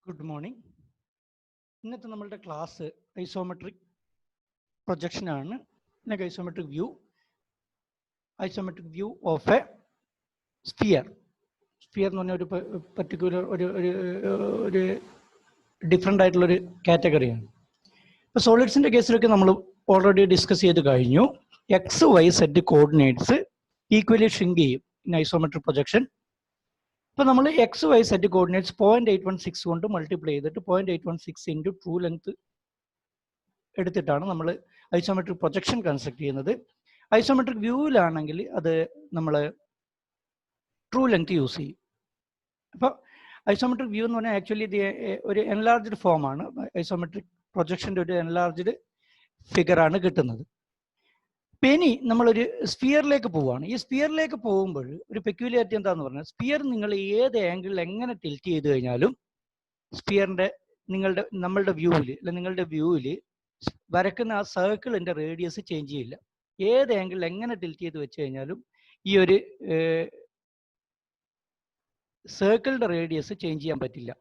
Good morning. ഇന്നത്തെ നമ്മളുടെ class isometric projection ആണ്. Isometric view of A sphere. Sphere എന്ന് പറഞ്ഞ ഒരു പർട്ടിക്കുലർ ഒരു ഡിഫറെൻ്റ് ആയിട്ടുള്ളൊരു കാറ്റഗറിയാണ്. ഇപ്പോൾ സോളിഡ്സിൻ്റെ കേസിലൊക്കെ നമ്മൾ ഓൾറെഡി ഡിസ്കസ് ചെയ്ത് കഴിഞ്ഞു. X Y Z coordinates equally shrink ചെയ്യും ഇൻ ഐസോമെട്രിക് പ്രൊജക്ഷൻ. ഇപ്പോൾ നമ്മൾ എക്സ് വൈ സെറ്റ് കോർഡിനേറ്റ്സ് 0.816 കൊണ്ട് മൾട്ടിപ്ലൈ ചെയ്തിട്ട് 0.816 ഇൻറ്റു ട്രൂ ലെങ്ത് എടുത്തിട്ടാണ് നമ്മൾ ഐസോമെട്രിക് പ്രൊജക്ഷൻ കൺസ്ട്രക്ട് ചെയ്യുന്നത്. ഐസോമെട്രിക് വ്യൂവിലാണെങ്കിൽ അത് നമ്മൾ ട്രൂ ലെങ്ത് യൂസ് ചെയ്യും. അപ്പോൾ ഐസോമെട്രിക് വ്യൂ എന്ന് പറഞ്ഞാൽ ആക്ച്വലി ഇത് ഒരു എൻലാർജ്ഡ് ഫോമാണ്. ഐസോമെട്രിക് പ്രൊജക്ഷൻ്റെ ഒരു എൻലാർജ്ഡ് ഫിഗറാണ് കിട്ടുന്നത്. ഇപ്പം ഇനി നമ്മളൊരു സ്ഫിയറിലേക്ക് പോവുകയാണ്. ഈ സ്ഫിയറിലേക്ക് പോകുമ്പോൾ ഒരു പെക്യുലാരിറ്റി എന്താന്ന് പറഞ്ഞാൽ, സ്ഫിയർ നിങ്ങൾ ഏത് ആംഗിളിൽ എങ്ങനെ ടിൽറ്റ് ചെയ്ത് കഴിഞ്ഞാലും സ്ഫിയറിൻ്റെ നമ്മളുടെ വ്യൂവിൽ അല്ലെങ്കിൽ നിങ്ങളുടെ വ്യൂവിൽ വരക്കുന്ന ആ സർക്കിളിൻ്റെ റേഡിയസ് ചേഞ്ച് ചെയ്യില്ല. ഏത് ആംഗിളിൽ എങ്ങനെ ടിൽറ്റ് ചെയ്ത് വെച്ച് കഴിഞ്ഞാലും ഈ ഒരു സർക്കിളിൻ്റെ റേഡിയസ് ചേഞ്ച് ചെയ്യാൻ പറ്റില്ല.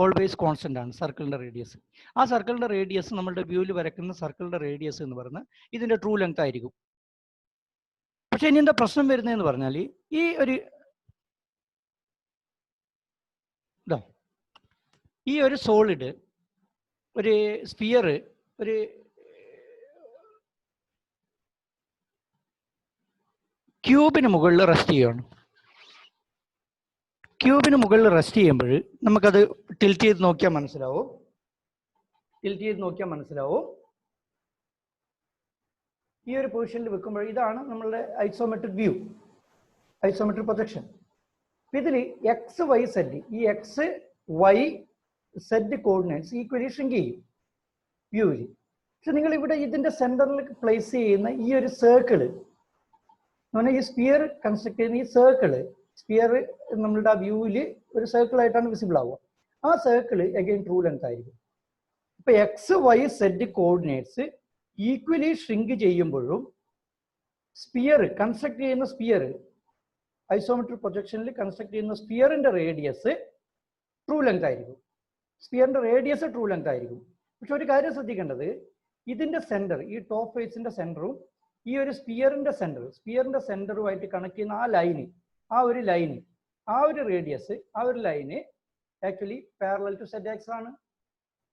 ഓൾവേസ് കോൺസ്റ്റന്റ് ആണ് സർക്കിളിൻ്റെ റേഡിയസ്. ആ സർക്കിളിൻ്റെ റേഡിയസ് നമ്മളുടെ വ്യൂവിൽ വരക്കുന്ന സർക്കിളിൻ്റെ റേഡിയസ് എന്ന് പറയുന്നത് ഇതിൻ്റെ ട്രൂ ലെങ്ത് ആയിരിക്കും. പക്ഷെ ഇനി എന്താ പ്രശ്നം വരുന്നതെന്ന് പറഞ്ഞാൽ, ഈ ഒരു സോളിഡ്, ഒരു സ്ഫിയർ ഒരു ക്യൂബിന് മുകളിൽ റെസ്റ്റ് ചെയ്യുകയാണ്. ക്യൂബിന് മുകളിൽ റെസ്റ്റ് ചെയ്യുമ്പോൾ നമുക്കത് ടിൽറ്റ് ചെയ്ത് നോക്കിയാൽ മനസ്സിലാവും. ഈ ഒരു പൊസിഷനിൽ വെക്കുമ്പോൾ ഇതാണ് നമ്മളുടെ ഐസോമെട്രിക് വ്യൂ, ഐസോമെട്രിക് പ്രൊജക്ഷൻ. ഇതിൽ എക്സ് വൈ സെഡ്, ഈ X Y Z coordinates equally shrink ചെയ്യും വ്യൂവിൽ. പക്ഷെ നിങ്ങൾ ഇവിടെ ഇതിന്റെ സെന്ററിൽ പ്ലേസ് ചെയ്യുന്ന ഈ ഒരു സർക്കിള് എന്ന് പറഞ്ഞാൽ, ഈ സ്ഫിയർ കൺസ്ട്രക്ട് ചെയ്യുന്ന ഈ സർക്കിള്, സ്ഫിയർ നമ്മളുടെ ആ വ്യൂവിൽ ഒരു സർക്കിളായിട്ടാണ് വിസിബിൾ ആവുക. ആ സർക്കിള് അഗൈൻ ട്രൂ ലെങ്ത് ആയിരിക്കും. ഇപ്പൊ X Y Z coordinates equally shrink ചെയ്യുമ്പോഴും സ്ഫിയർ കൺസ്ട്രക്ട് ചെയ്യുന്ന സ്ഫിയർ, ഐസോമെട്രിക് പ്രൊജക്ഷനിൽ കൺസ്ട്രക്ട് ചെയ്യുന്ന സ്ഫിയറിന്റെ റേഡിയസ് ട്രൂ ലെങ്ത് ആയിരിക്കും. സ്ഫിയറിന്റെ റേഡിയസ് ട്രൂ ലെങ്ത് ആയിരിക്കും. പക്ഷെ ഒരു കാര്യം ശ്രദ്ധിക്കേണ്ടത്, ഇതിന്റെ സെന്റർ, ഈ ടോപ്പ് ഫേസിന്റെ സെന്ററും ഈ ഒരു സ്ഫിയറിന്റെ സെന്ററുമായിട്ട് കണക്ട് ചെയ്യുന്ന ആ ഒരു റേഡിയസ്, ആ ഒരു ലൈന് actually parallel to Z X ആണ്.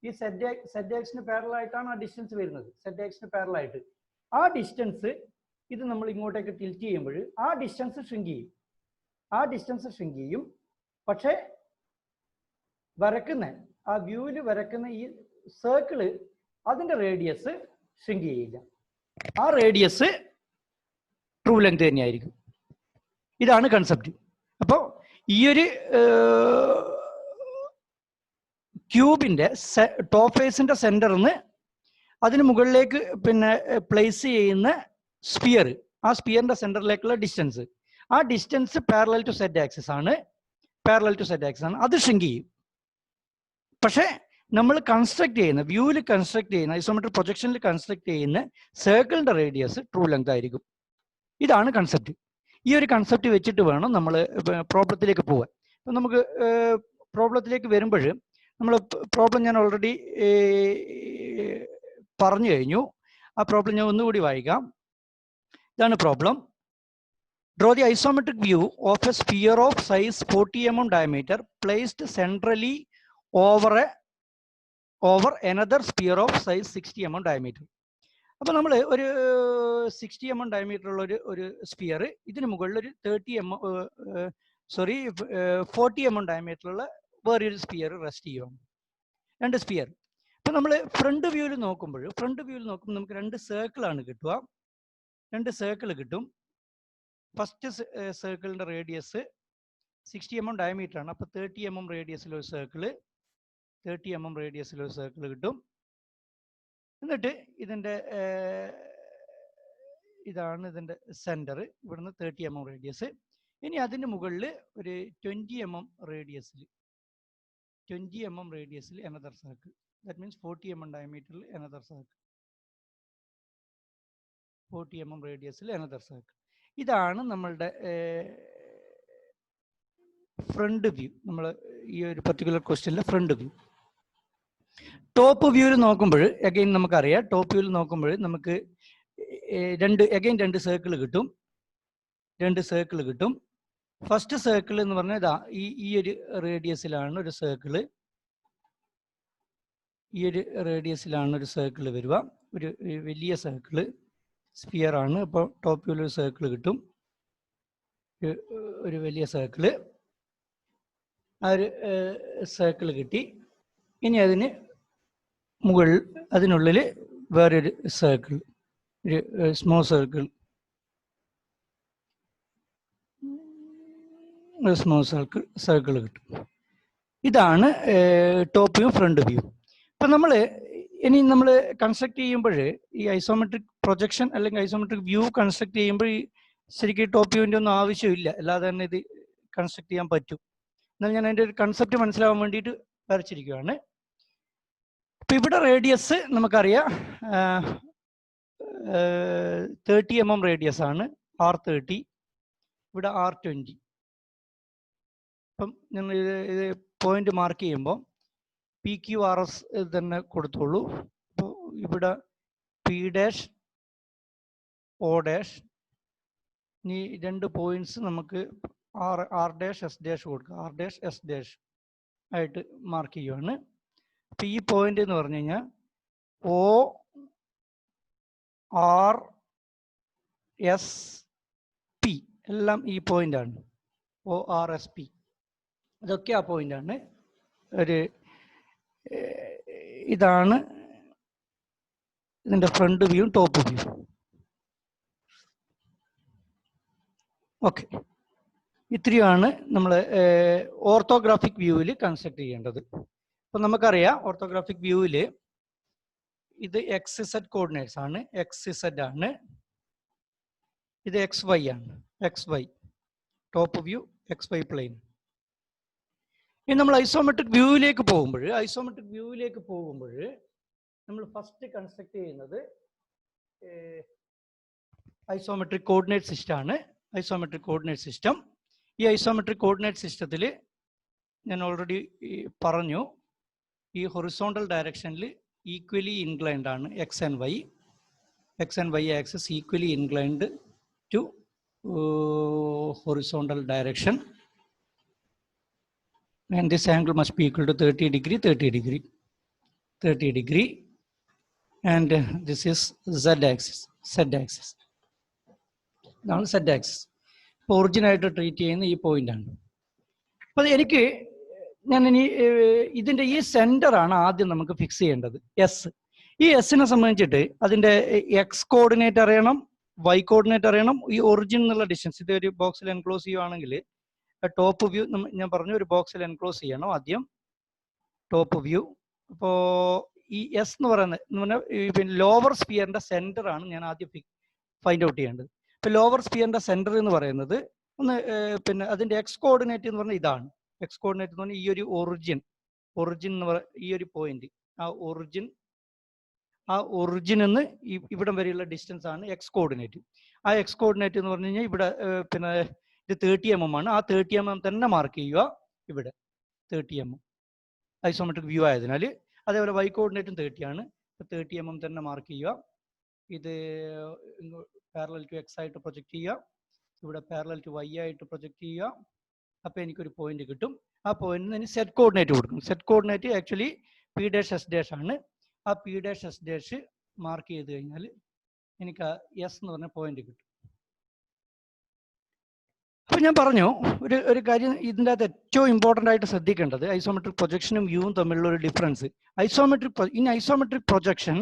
ഈ സെഡ് എക്സിന് പാരലൽ ആയിട്ടാണ് ആ ഡിസ്റ്റൻസ് വരുന്നത്. സെഡ് എക്സിന് പാരലൽ ആയിട്ട് ആ ഡിസ്റ്റൻസ് ഇത് നമ്മൾ ഇങ്ങോട്ടേക്ക് ടിൽറ്റ് ചെയ്യുമ്പോൾ ആ ഡിസ്റ്റൻസ് ഷ്രിങ്ക് ചെയ്യും. പക്ഷെ ആ വ്യൂവിൽ വരക്കുന്ന ഈ സർക്കിള്, അതിന്റെ റേഡിയസ് ഷ്രിങ്ക് ചെയ്യില്ല. ആ റേഡിയസ് ട്രൂ ലെങ്ത് തന്നെയായിരിക്കും. ഇതാണ് കൺസെപ്റ്റ്. അപ്പോൾ ഈ ഒരു ക്യൂബിന്റെ ടോപ്പ് ഫേസിന്റെ സെന്ററിന്ന് അതിന് മുകളിലേക്ക് പ്ലേസ് ചെയ്യുന്ന സ്ഫിയർ, ആ സ്ഫിയറിന്റെ സെന്ററിലേക്കുള്ള ഡിസ്റ്റൻസ്, ആ distance parallel to Z axis ആണ്. അത് ഷ്രിങ്ക് ചെയ്യും. പക്ഷെ നമ്മൾ വ്യൂവിൽ കൺസ്ട്രക്ട് ചെയ്യുന്ന ഐസോമെട്രിക് പ്രൊജക്ഷനിൽ കൺസ്ട്രക്ട് ചെയ്യുന്ന സർക്കിളിന്റെ റേഡിയസ് ട്രൂ ലെങ്ത് ആയിരിക്കും. ഇതാണ് കൺസെപ്റ്റ്. ഈ ഒരു കൺസെപ്റ്റ് വെച്ചിട്ട് വേണം നമ്മൾ പ്രോബ്ലത്തിലേക്ക് പോകാൻ. അപ്പം നമുക്ക് പ്രോബ്ലത്തിലേക്ക് വരുമ്പോൾ പ്രോബ്ലം ഞാൻ ഓൾറെഡി പറഞ്ഞു കഴിഞ്ഞു. ആ പ്രോബ്ലം ഞാൻ ഒന്നുകൂടി വായിക്കാം. ഇതാണ് problem. Draw the isometric view of a sphere of size 40 mm diameter placed centrally over another sphere of size 60 mm diameter. അപ്പോൾ നമ്മൾ ഒരു 60 mm ഡയമീറ്റർ ഉള്ള ഒരു സ്ഫിയർ, ഇതിന് മുകളിൽ ഒരു 40 mm ഡയമീറ്ററുള്ള വേറൊരു സ്ഫിയർ റെസ്റ്റ് ചെയ്യുകയാണ്. രണ്ട് സ്ഫിയർ. അപ്പോൾ നമ്മൾ ഫ്രണ്ട് വ്യൂവിൽ നോക്കുമ്പോൾ നമുക്ക് രണ്ട് സർക്കിളാണ് കിട്ടുക. കിട്ടും. ഫസ്റ്റ് സർക്കിളിന്റെ റേഡിയസ് 60 mm ഡയമീറ്റർ ആണ്. അപ്പോൾ 30 mm റേഡിയസിലൊരു സർക്കിള് കിട്ടും. എന്നിട്ട് ഇതാണ് ഇതിന്റെ സെന്റർ. ഇവിടുന്ന് 30 mm റേഡിയസ്. ഇനി അതിന് മുകളിൽ ഒരു 20 mm റേഡിയസിൽ another circle. That means 40 mm ഡയമീറ്ററിൽ അനദർ സർക്കിൾ. 40 mm റേഡിയസിൽ അനദർ സർക്കിൾ. ഇതാണ് നമ്മളുടെ ഫ്രണ്ട് വ്യൂ. നമ്മൾ ഈ ഒരു പർട്ടിക്കുലർ ക്വസ്റ്റ്യനിലെ ഫ്രണ്ട് വ്യൂ. ടോപ്പ് വ്യൂവിൽ നോക്കുമ്പോൾ അഗൈൻ നമുക്കറിയാം, ടോപ്പ് വ്യൂവിൽ നോക്കുമ്പോൾ നമുക്ക് രണ്ട് സർക്കിൾ കിട്ടും. ഫസ്റ്റ് സർക്കിൾ എന്ന് പറഞ്ഞാൽ ഇതാ ഈ ഒരു റേഡിയസിലാണ് ഒരു സർക്കിള്. ഈ ഒരു റേഡിയസിലാണ് ഒരു സർക്കിൾ വരിക, ഒരു വലിയ സർക്കിള്, സ്ഫിയർ ആണ്. അപ്പോൾ ടോപ്പ് വ്യൂവിൽ ഒരു സർക്കിൾ കിട്ടും, ഒരു വലിയ സർക്കിള്. ആ ഒരു സർക്കിൾ കിട്ടി. ഇനി അതിന് അതിനുള്ളിൽ വേറൊരു സർക്കിൾ, ഒരു സ്മോൾ സർക്കിൾ, സർക്കിൾ കിട്ടും. ഇതാണ് ടോപ്പ് വ്യൂ, ഫ്രണ്ട് വ്യൂ. അപ്പം ഇനി നമ്മൾ കൺസ്ട്രക്ട് ചെയ്യുമ്പോൾ ഈ ഐസോമെട്രിക് പ്രൊജക്ഷൻ അല്ലെങ്കിൽ ഐസോമെട്രിക് വ്യൂ കൺസ്ട്രക്ട് ചെയ്യുമ്പോൾ ശരിക്കും ടോപ്പ് വ്യൂവിൻ്റെ ഒന്നും ആവശ്യമില്ല, അല്ലാതെ തന്നെ ഇത് കൺസ്ട്രക്ട് ചെയ്യാൻ പറ്റും. എന്നാൽ ഞാൻ അതിൻ്റെ ഒരു കൺസെപ്റ്റ് മനസ്സിലാവാൻ വേണ്ടിയിട്ട് വരച്ചിരിക്കുകയാണ്. ഇപ്പം ഇവിടെ റേഡിയസ് നമുക്കറിയാം 30 mm റേഡിയസ് ആണ്, R30, ഇവിടെ R20. അപ്പം ഞങ്ങൾ ഇത് പോയിന്റ് മാർക്ക് ചെയ്യുമ്പോൾ PQRS തന്നെ കൊടുത്തോളൂ. അപ്പോൾ ഇവിടെ P' O', ഇനി 2 പോയിന്റ്സ് നമുക്ക് R', S' കൊടുക്കുക. R', S' ആയിട്ട് മാർക്ക് ചെയ്യുവാണ്. അപ്പം ഈ പോയിന്റ് എന്ന് പറഞ്ഞു കഴിഞ്ഞാൽ ORSP എല്ലാം ഈ പോയിന്റാണ്. ORSP ഇതൊക്കെ ആ പോയിന്റാണ്. ഇതാണ് ഇതിൻ്റെ front view, top view. Okay, ഇത്രയാണ് നമ്മൾ ഓർത്തോഗ്രാഫിക് വ്യൂവിൽ കൺസ്ട്രക്ട് ചെയ്യേണ്ടത്. അപ്പം നമുക്കറിയാം ഓർത്തോഗ്രാഫിക് വ്യൂവിൽ ഇത് XZ കോർഡിനേറ്റ്സ് ആണ്, XZ ആണ്. ഇത് XY ആണ്, XY top view, XY plane. ഇനി നമ്മൾ ഐസോമെട്രിക് വ്യൂവിലേക്ക് പോകുമ്പോൾ നമ്മൾ ഫസ്റ്റ് കൺസ്ട്രക്ട് ചെയ്യുന്നത് ഐസോമെട്രിക് കോർഡിനേറ്റ് സിസ്റ്റം ആണ്. ഐസോമെട്രിക് കോർഡിനേറ്റ് സിസ്റ്റം, ഈ ഐസോമെട്രിക് കോർഡിനേറ്റ് സിസ്റ്റത്തിൽ ഞാൻ ഓൾറെഡി പറഞ്ഞു, ഈ ഹൊറിസോണ്ടൽ ഡയറക്ഷനിൽ ഈക്വലി ഇൻക്ലൈൻഡ് ആണ് X and Y axis equally inclined to horizontal direction, and this angle must be equal to 30 degree, and this is z axis. Now z axis origin ആയിട്ട് treat ചെയ്യുന്ന ഈ point ആണ്. അപ്പോൾ ഞാൻ ഇനി ഇതിന്റെ ഈ സെന്റർ ആണ് ആദ്യം നമുക്ക് ഫിക്സ് ചെയ്യേണ്ടത്, എസ്. ഈ എസിനെ സംബന്ധിച്ചിട്ട് അതിന്റെ എക്സ് കോർഡിനേറ്റ് അറിയണം, വൈ കോർഡിനേറ്റ് അറിയണം, ഈ ഒറിജിൻ എന്നുള്ള ഡിസ്റ്റൻസ്. ഇത് ഒരു ബോക്സിൽ എൻക്ലോസ് ചെയ്യുവാണെങ്കിൽ ടോപ്പ് വ്യൂ ഞാൻ പറഞ്ഞു ഒരു ബോക്സിൽ എൻക്ലോസ് ചെയ്യണം ആദ്യം, ടോപ്പ് വ്യൂ. അപ്പോൾ ഈ എസ് എന്ന് പറഞ്ഞാൽ പിന്നെ ലോവർ സ്പിയറിന്റെ സെന്റർ ആണ് ഞാൻ ആദ്യം ഫൈൻഡ് ഔട്ട് ചെയ്യേണ്ടത്. ഇപ്പൊ ലോവർ സ്പിയറിന്റെ സെന്റർ എന്ന് പറയുന്നത് പിന്നെ അതിന്റെ എക്സ് കോർഡിനേറ്റ് എന്ന് പറഞ്ഞാൽ ഇതാണ്. എക്സ് കോർഡിനേറ്റ് എന്ന് പറഞ്ഞാൽ ഈ ഒരു ഒറിജിൻ എന്ന് പറയുന്ന ഈ ഒരു പോയിന്റ്, ആ ഒറിജിൻ എന്ന് ഇവിടം വരെയുള്ള ഡിസ്റ്റൻസ് ആണ് എക്സ് കോർഡിനേറ്റ്. ആ എക്സ് കോർഡിനേറ്റ് എന്ന് പറഞ്ഞു കഴിഞ്ഞാൽ ഇവിടെ പിന്നെ ഇത് 30 mm ആണ്. ആ 30 mm തന്നെ മാർക്ക് ചെയ്യുക, ഇവിടെ 30 mm ഐസോമെട്രിക് വ്യൂ ആയതിനാൽ. അതേപോലെ വൈ കോർഡിനേറ്റും 30 ആണ്, 30 mm തന്നെ മാർക്ക് ചെയ്യുക. ഇത് പാരലൽ ടു എക്സ് ആയിട്ട് പ്രൊജക്റ്റ് ചെയ്യുക, ഇവിടെ പാരലൽ ടു വൈ ആയിട്ട് പ്രൊജക്റ്റ് ചെയ്യുക. അപ്പോൾ എനിക്കൊരു പോയിന്റ് കിട്ടും. ആ പോയിന്റിന് ഇനി സെറ്റ് കോർഡിനേറ്റ് കൊടുക്കും. Set coordinate actually P', S' ആണ്. ആ P', S' മാർക്ക് ചെയ്ത് കഴിഞ്ഞാൽ എനിക്ക് ആ എസ് എന്ന് പറഞ്ഞ പോയിന്റ് കിട്ടും. അപ്പോൾ ഞാൻ പറഞ്ഞു ഒരു കാര്യം ഇതിൻ്റെ അകത്ത് ഏറ്റവും ഇമ്പോർട്ടൻ്റ് ആയിട്ട് ശ്രദ്ധിക്കേണ്ടത് ഐസോമെട്രിക് പ്രൊജക്ഷനും വ്യൂവും തമ്മിലുള്ള ഒരു difference. Isometric projection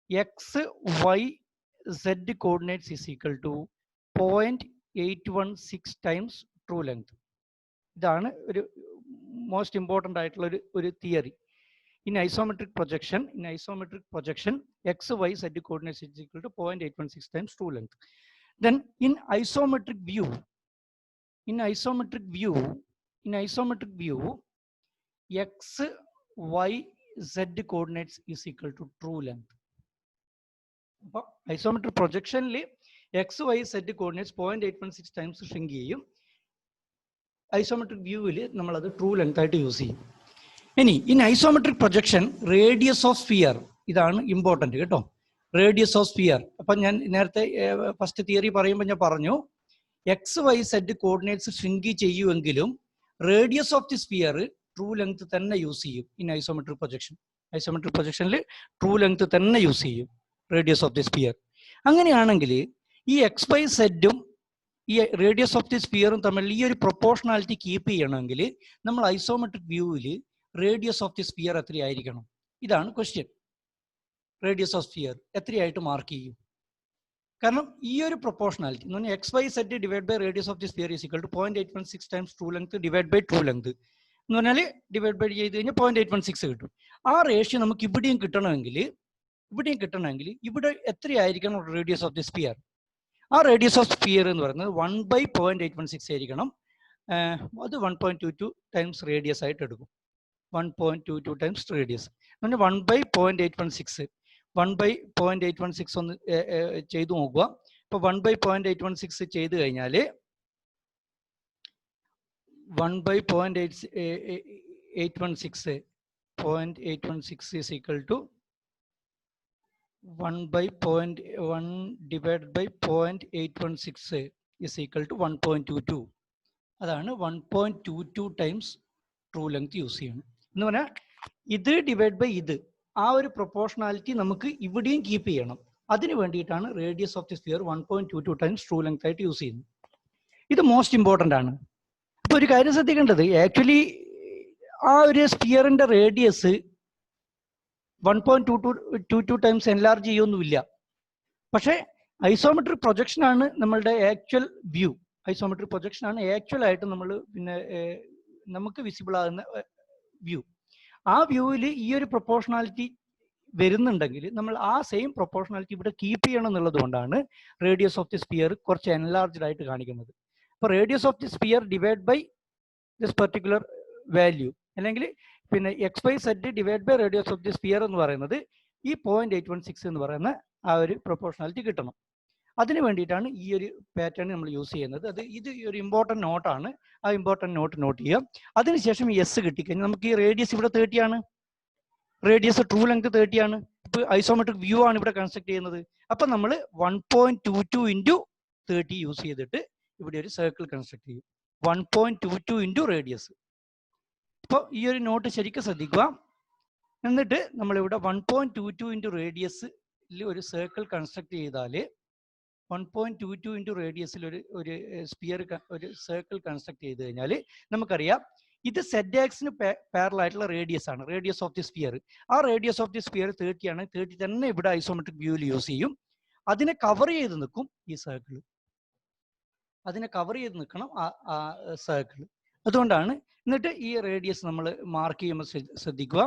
X Y Z coordinates is equal to 0.816 times true length. ഇതാണ് ഒരു മോസ്റ്റ് ഇമ്പോർട്ടൻ്റ് ആയിട്ടുള്ള ഒരു theory. In isometric projection, x, y, z coordinates is equal to 0.816 times true length. Then in isometric view, x, y, z coordinates is equal to true length. Isometric projection x, y, z coordinates 0.816 times shrink ചെയ്യും. Isometric വ്യൂവിൽ നമ്മളത് true length ആയിട്ട് use ചെയ്യും. ഇനി in isometric projection radius of sphere, ഇതാണ് important കേട്ടോ, radius of sphere. അപ്പം ഞാൻ നേരത്തെ ഫസ്റ്റ് തിയറി പറയുമ്പോൾ ഞാൻ പറഞ്ഞു x Y Z coordinates shrink ചെയ്യുമെങ്കിലും radius of the sphere true length തന്നെ യൂസ് ചെയ്യും ഇൻ ഐസോമെട്രിക് പ്രൊജക്ഷൻ. ഐസോമെട്രിക് പ്രൊജക്ഷനിൽ ട്രൂ ലെങ്ത് തന്നെ യൂസ് ചെയ്യും റേഡിയസ് ഓഫ് ദി സ്ഫിയർ. അങ്ങനെയാണെങ്കിൽ ഈ എക്സ് വൈ സെഡും ഈ റേഡിയസ് ഓഫ് ദി സ്ഫിയറും തമ്മിൽ ഈ ഒരു പ്രൊപ്പോർഷണാലിറ്റി കീപ്പ് ചെയ്യണമെങ്കിൽ നമ്മൾ ഐസോമെട്രിക് വ്യൂവിൽ റേഡിയസ് ഓഫ് ദി സ്ഫിയർ എത്രയായിരിക്കണം? ഇതാണ് ക്വസ്റ്റ്യൻ. റേഡിയസ് ഓഫ് സ്ഫിയർ എത്രയായിട്ട് മാർക്ക് ചെയ്യും? കാരണം ഈ ഒരു പ്രൊപ്പോർഷണാലിറ്റി എന്ന് പറഞ്ഞാൽ x Y z divide by radius of the sphere is equal to 0.816 times true length divide by true length എന്ന് പറഞ്ഞാൽ ഡിവൈഡ് ബൈ ചെയ്ത് കഴിഞ്ഞാൽ 0.816 കിട്ടും. ആ റേഷ്യോ നമുക്ക് ഇവിടെയും കിട്ടണമെങ്കിൽ ഇവിടെ എത്രയായിരിക്കണം റേഡിയസ് ഓഫ് ദി സ്ഫിയർ? ആ റേഡിയസ് ഓഫ് സ്ഫിയർ എന്ന് പറയുന്നത് 1/0.816 ആയിരിക്കണം. അത് 1.22 ടൈംസ് റേഡിയസ് ആയിട്ട് എടുക്കും. 1.22 ടൈംസ് റേഡിയസ് എന്ന് പറഞ്ഞാൽ 1/0.816. 1/0.816 ഒന്ന് ചെയ്തു നോക്കുക. ഇപ്പോൾ 1/0.816 ചെയ്ത് കഴിഞ്ഞാൽ 1/0.816 is equal to 1/1 divided by 0.816 is equal to 1.22. അതാണ് 1.22 ടൈംസ് ട്രൂ ലെങ്ത് യൂസ് ചെയ്യണം എന്ന് പറഞ്ഞാൽ ഇത് ഡിവൈഡ് ബൈ ഇത്, ആ ഒരു പ്രൊപ്പോർഷണാലിറ്റി നമുക്ക് ഇവിടെയും കീപ്പ് ചെയ്യണം. അതിന് വേണ്ടിയിട്ടാണ് radius of the sphere 1.22 times true length ആയിട്ട് യൂസ് ചെയ്യുന്നത്. ഇത് മോസ്റ്റ് ഇമ്പോർട്ടൻ്റ് ആണ്. അപ്പോൾ ഒരു കാര്യം ശ്രദ്ധിക്കേണ്ടത്, ആക്ച്വലി ആ ഒരു സ്ഫിയറിന്റെ റേഡിയസ് 1.22 ടൈംസ് എൻലാർജ് ചെയ്യൊന്നുമില്ല. പക്ഷേ ഐസോമെട്രിക് പ്രൊജക്ഷൻ ആണ് നമ്മളുടെ ആക്ച്വൽ വ്യൂ. ഐസോമെട്രിക് പ്രൊജക്ഷൻ ആണ് ആക്ച്വൽ ആയിട്ട് നമ്മൾ നമുക്ക് വിസിബിൾ ആകുന്ന വ്യൂ. ആ വ്യൂവിൽ ഈ ഒരു പ്രൊപ്പോർഷണാലിറ്റി വരുന്നുണ്ടെങ്കിൽ നമ്മൾ ആ സെയിം പ്രൊപ്പോർഷണാലിറ്റി ഇവിടെ കീപ്പ് ചെയ്യണം എന്നുള്ളത് കൊണ്ടാണ് റേഡിയസ് ഓഫ് ദി സ്ഫിയർ കുറച്ച് എൻലാർജ്ഡ് ആയിട്ട് കാണിക്കുന്നത്. അപ്പോൾ radius of the sphere divide by this particular value, അല്ലെങ്കിൽ x Y z divide by radius of the sphere എന്ന് പറയുന്നത് ഈ 0.816 എന്ന് പറയുന്ന ആ ഒരു പ്രൊപ്പോർഷണാലിറ്റി കിട്ടണം. അതിന് വേണ്ടിയിട്ടാണ് ഈ ഒരു പാറ്റേൺ നമ്മൾ യൂസ് ചെയ്യുന്നത്. ഇത് ഒരു ഇമ്പോർട്ടൻറ്റ് നോട്ടാണ്. ആ ഇമ്പോർട്ടൻറ്റ് നോട്ട് ചെയ്യാം. അതിനുശേഷം എസ് കിട്ടിക്കഴിഞ്ഞാൽ നമുക്ക് ഈ റേഡിയസ് ഇവിടെ 30 ആണ്, റേഡിയസ് ട്രൂ ലെങ്ത് 30 ആണ്. ഇപ്പോൾ ഐസോമെട്രിക് വ്യൂ ആണ് ഇവിടെ കൺസ്ട്രക്ട് ചെയ്യുന്നത്. അപ്പം നമ്മൾ 1.22 ഇൻറ്റു 30 യൂസ് ചെയ്തിട്ട് ഇവിടെ ഒരു സർക്കിൾ കൺസ്ട്രക്ട് ചെയ്യും. 1.22 ഇൻറ്റു റേഡിയസ്. ഇപ്പോൾ ഈ ഒരു നോട്ട് ശരിക്കും ശ്രദ്ധിക്കുക. എന്നിട്ട് നമ്മളിവിടെ 1.22 ഇൻറ്റു റേഡിയസിൽ ഒരു സർക്കിൾ കൺസ്ട്രക്ട് ചെയ്താൽ 1.22 ഇൻറ്റു റേഡിയസിൽ ഒരു സ്പിയർ ഒരു സർക്കിൾ കൺസ്ട്രക്ട് ചെയ്ത് കഴിഞ്ഞാൽ നമുക്കറിയാം ഇത് സെഡ് ആക്സിന് പാരലൽ ആയിട്ടുള്ള റേഡിയസ് ആണ്, റേഡിയസ് ഓഫ് ദി സ്പിയർ. ആ റേഡിയസ് ഓഫ് ദി സ്പിയർ 30 ആണ്. 30 തന്നെ ഇവിടെ ഐസോമെട്രിക് വ്യൂവിൽ യൂസ് ചെയ്യും. അതിനെ കവർ ചെയ്ത് നിൽക്കും ഈ സർക്കിൾ, അതിനെ കവർ ചെയ്ത് നിൽക്കണം ആ സർക്കിൾ. അതുകൊണ്ടാണ്. എന്നിട്ട് ഈ റേഡിയസ് നമ്മൾ മാർക്ക് ചെയ്യുമ്പോൾ ശ്രദ്ധിക്കുക,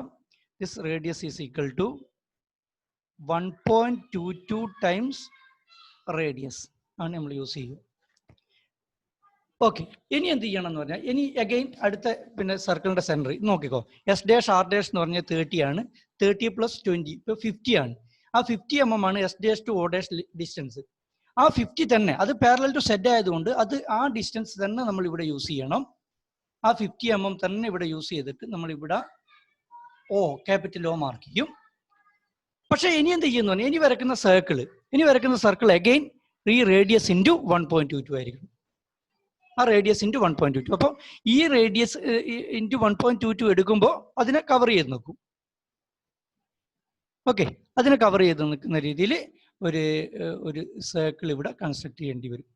this radius is equal to 1.22 times radius ആണ് നമ്മൾ യൂസ് ചെയ്യുക. ഓക്കെ, ഇനി എന്ത് ചെയ്യണം എന്ന് പറഞ്ഞാൽ, ഇനി അഗൈൻ അടുത്ത സർക്കിളിന്റെ സെന്റർ നോക്കിക്കോ. എസ് ഡാഷ് ആർ ഡാഷ് എന്ന് പറഞ്ഞാൽ 30 ആണ്. 30 + 20 ഇപ്പോൾ 50 ആണ്. ആ 50 mm ആണ് S dash to O dash distance. ആ 50 തന്നെ അത് പാരലൽ ടു സെഡ് ആയതുകൊണ്ട് ആ ഡിസ്റ്റൻസ് തന്നെ നമ്മൾ ഇവിടെ യൂസ് ചെയ്യണം. ആ 50 mm തന്നെ ഇവിടെ യൂസ് ചെയ്തിട്ട് നമ്മൾ ഇവിടെ ക്യാപിറ്റൽ O മാർക്ക് ചെയ്യും. പക്ഷേ ഇനി എന്ത് ചെയ്യുന്നു, ഇനി വരയ്ക്കുന്ന സർക്കിൾ അഗൈൻ ഈ റേഡിയസ് ഇൻറ്റു 1.22 ആയിരിക്കും. ആ റേഡിയസ് ഇൻറ്റു 1.22. അപ്പോൾ ഈ റേഡിയസ് ഇൻറ്റു 1.22 എടുക്കുമ്പോൾ അതിനെ കവർ ചെയ്ത് നിൽക്കും. ഓക്കെ, അതിനെ കവർ ചെയ്ത് നിൽക്കുന്ന രീതിയിൽ ഒരു സർക്കിൾ ഇവിടെ കൺസ്ട്രക്ട് ചെയ്യേണ്ടി വരും.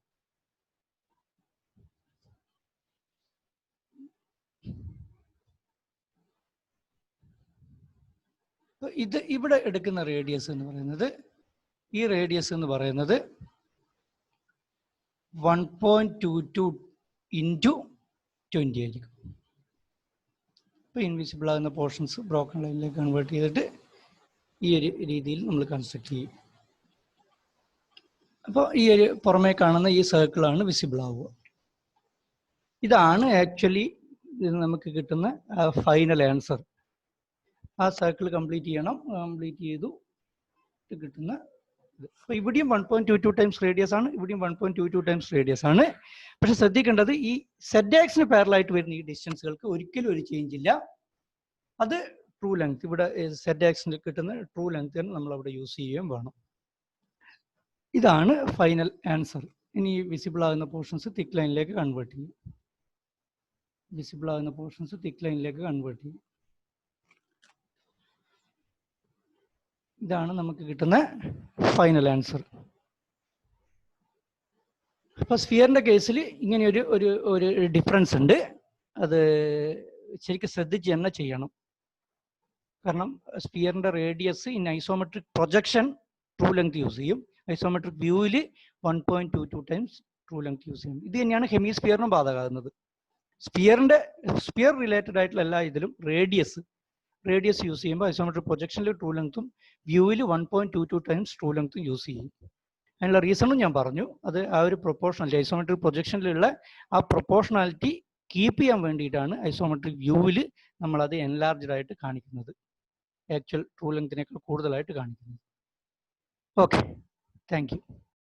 ഇത് ഇവിടെ എടുക്കുന്ന റേഡിയസ് എന്ന് പറയുന്നത്, ഈ റേഡിയസ് എന്ന് പറയുന്നത് 1.22 ഇൻറ്റു 20 ആയിരിക്കും. ഇപ്പോൾ ഇൻവിസിബിൾ ആകുന്ന പോർഷൻസ് ബ്രോക്കൺ ലൈനിലേക്ക് കൺവേർട്ട് ചെയ്തിട്ട് ഈ ഒരു രീതിയിൽ നമ്മൾ കൺസ്ട്രക്ട് ചെയ്യും. അപ്പോൾ ഈ ഒരു പുറമേ കാണുന്ന ഈ സർക്കിളാണ് വിസിബിൾ ആവുക. ഇതാണ് ആക്ച്വലി നമുക്ക് കിട്ടുന്ന ഫൈനൽ ആൻസർ. ആ സർക്കിൾ കംപ്ലീറ്റ് ചെയ്യണം. കംപ്ലീറ്റ് ചെയ്തു കിട്ടുന്ന അപ്പോൾ ഇവിടെയും 1.22 ടൈംസ് റേഡിയസ് ആണ്, ഇവിടെയും 1.22 ടൈംസ് റേഡിയസ് ആണ്. പക്ഷെ ശ്രദ്ധിക്കേണ്ടത് ഈ സെഡ് ആക്സിന് പാരലായിട്ട് വരുന്ന ഈ ഡിസ്റ്റൻസുകൾക്ക് ഒരിക്കലും ഒരു ചേഞ്ച് ഇല്ല. അത് ട്രൂ ലെങ്ത്, ഇവിടെ സെഡ് ആക്സിന് കിട്ടുന്ന ട്രൂ ലെങ്ത് നമ്മൾ അവിടെ യൂസ് ചെയ്യുകയും വേണം. ഇതാണ് ഫൈനൽ ആൻസർ. ഇനി വിസിബിൾ ആകുന്ന പോർഷൻസ് തിക്ക് ലൈനിലേക്ക് കൺവേർട്ട് ചെയ്യും. വിസിബിൾ ആകുന്ന പോർഷൻസ് തിക്ക് ലൈനിലേക്ക് കൺവേർട്ട് ചെയ്യും. ഇതാണ് നമുക്ക് കിട്ടുന്ന ഫൈനൽ ആൻസർ. അപ്പോൾ സ്ഫിയറിന്റെ കേസിൽ ഇങ്ങനെ ഒരു ഡിഫറൻസ് ഉണ്ട്. അത് ശരിക്കും ശ്രദ്ധിച്ച് തന്നെ ചെയ്യണം. കാരണം സ്ഫിയറിന്റെ radius in isometric projection true length use ചെയ്യും, ഐസോമെട്രിക് വ്യൂവിൽ 1.22 ടൈംസ് ട്രൂ ലെങ്ത് യൂസ് ചെയ്യും. ഇത് തന്നെയാണ് ഹെമിസ്ഫിയറിനും ബാധകമാകുന്നത്. സ്ഫിയർ റിലേറ്റഡ് ആയിട്ടുള്ള എല്ലാ ഇതിലും റേഡിയസ് യൂസ് ചെയ്യുമ്പോൾ ഐസോമെട്രിക് പ്രൊജക്ഷനിൽ ട്രൂ ലെങ്ത്തും വ്യൂവിൽ 1.22 ടൈംസ് ട്രൂ ലെങ്ത്തും യൂസ് ചെയ്യും. അതിനുള്ള റീസണും ഞാൻ പറഞ്ഞു. അത് ആ ഒരു പ്രൊപ്പോർഷണാലിറ്റി, ഐസോമെട്രിക് പ്രൊജക്ഷനിലുള്ള ആ പ്രൊപ്പോർഷണാലിറ്റി കീപ്പ് ചെയ്യാൻ വേണ്ടിയിട്ടാണ് ഐസോമെട്രിക് വ്യൂവിൽ നമ്മളത് എൻലാർജ്ഡ് ആയിട്ട് കാണിക്കുന്നത്, ആക്ച്വൽ ട്രൂ ലെങ്തിനേക്കാൾ കൂടുതലായിട്ട് കാണിക്കുന്നത്. Okay, thank you.